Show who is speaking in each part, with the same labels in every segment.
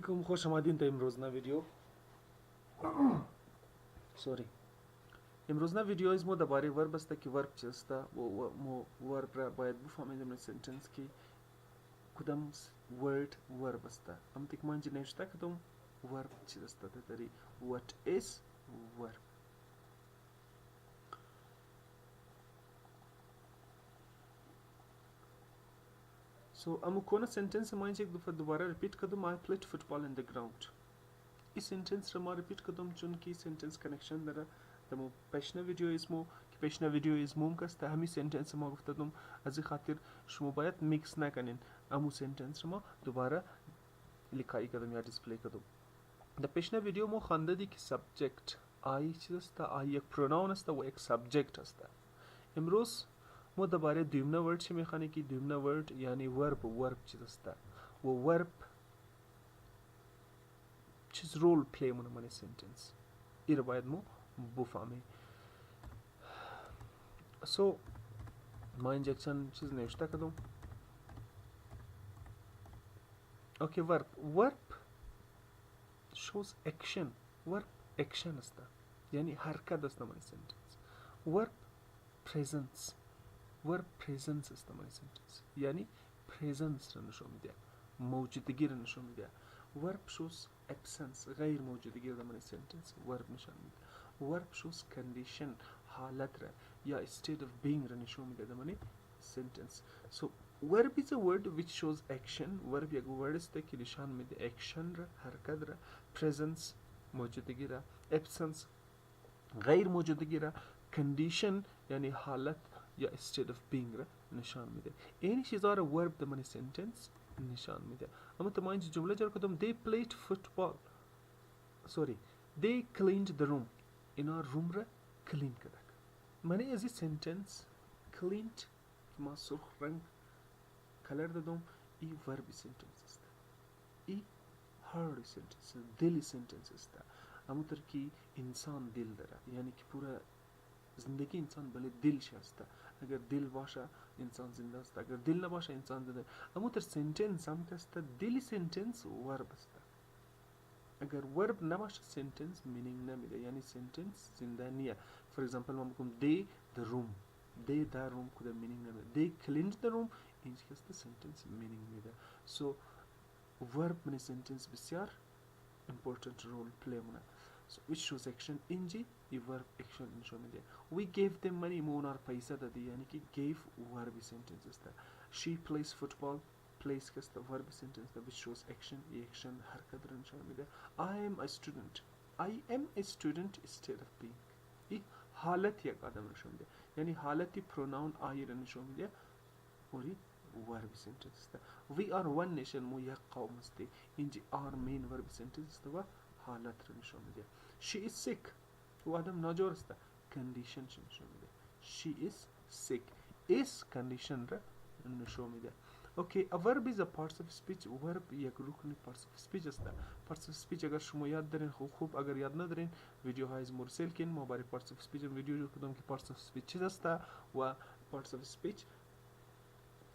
Speaker 1: علیکم، خوش آمدین تا امروزنا ویدیو. سوری، امروزنا ویدیو از ما درباره ورب است که ورب چی است و ما ورب را باید بفهمیم در سنتنس که کدام ورد ورب است. هم تک ما اینجا نوشته کدام ورب چی است داری. What is verb? So Ammu کونه sentence ما اینجا یک دفعه دوباره ریپیت کردم. I played football in the ground. این سنتنس رو ما ریپیت کردم چون که سنتنس کنکشن داره. دمو پیشنا ویدیو اسمو که پیشنا ویدیو اسمو کست همین سنتنس ما گفتم. از این خاطر شما باید میکس نکنین. امو سنتنس رو ما دوباره لیکایی کردم یا دیسپلی کردم. در پیشنا ویدیو ما خوانده دی که سابجکت آی چیز است، آی یک پروناون است و یک سابجکت است. امروز ما درباره دویمنا ورد چی میخوانیم که دویمنا ورد یعنی ورب چیز است و ورب چیز رول پلی مونه من سنتنس این رو باید ما بفهمیم. سو ما اینجا چند چیز نوشته کردم. اوکی، ورب shows action. ورب action است یعنی حرکت است من سنتنس. ورب presence. ورب presence است من سنتنس یعنی presence را نشون میده، موجودگی را نشون میده. ورب shows absence غیر موجودگی را من سنتنس ورب نشون میده. ورب shows condition حالت را یا state of being را نشون میده در من sentence. So verb is a word which shows action. verb یک ورد است که نشان میده action را، حرکت را. presence موجودگی را، absence غیر موجودگی را، condition یعنی حالت یا state of being را نشان میده. این چیزا را verb در من سنتنس نشان میده. اما تو ما اینجا جمله جار کردم they played football. sorry they cleaned the room. اینا روم را کلین کرد. معنی از این سنتنس cleaned ما سرخ رنگ کلر دادم. ای verb سنتنس است. ای hard سنتنس، دلی سنتنس است. اما تر که انسان دل داره یعنی که پورا زندگی انسان بله دلش است. اگر دل باشه انسان زنده است، اگر دل نباشه انسان زنده. اما در سنتنس هم است دلی سنتنس ورب است. اگر ورب نباشه سنتنس مینینگ نمیده یعنی سنتنس زنده نیه. فور اگزامپل ما میگم they the room. they the room کدام مینینگ نمیده. they cleaned the room این چیز است سنتنس مینینگ میده. so ورب من سنتنس بسیار important role play مونه. So which shows action اینجی E verb action نشون میده. we gave them money ما اونار پیسه دادی یعنی که gave verb sentence است. she plays football plays کست verb sentence which shows action E action حرکت را نشون میده. I am a student. I am a student state of being ای حالت یک آدم نشون میده یعنی حالتی پروناون آی را نشون میده اوری verb sentence است. we are one nation مو یک قوم است اینجی our main verb sentence است و حالت را نشون میده. she is sick و آدم ناجور است condition چی نشون میده. she is sick is condition را نشون میده. Okay, a verb is a parts of speech. verb یک رکن parts of speech است. parts of speech اگر شما یاد دارین خوب اگر یاد ندارین ویدیو های از مرسل کن. ما برای parts of speech ویدیو جو کدام که parts of speech چیز است و parts of speech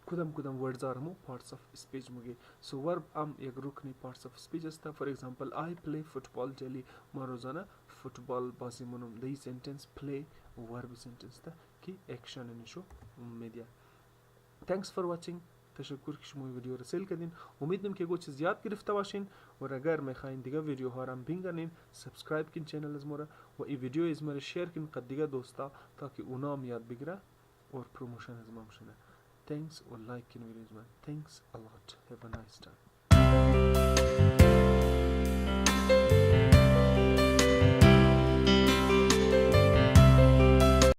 Speaker 1: کدام ورد زارمو parts of speech میگه. so verb هم یک رکن parts of speech است. for example I play football daily. ما روزانه فوتبال بازی منم. دی sentence play verb sentence است که action نشو میده. thanks for watching. تشکر که شما ویدیو را سیل کردین. امیدم که چیز زیاد گرفته باشین و اگر میخواین دیگه ویدیو ها را ببینین سابسکرایب کن چینل از ما و این ویدیو از ما شیر کن قد دیگه دوستا تا که اونا هم یاد بگیره و پروموشن از ما بشنه. Thanks or like in videos man. Thanks a lot. Have a nice time.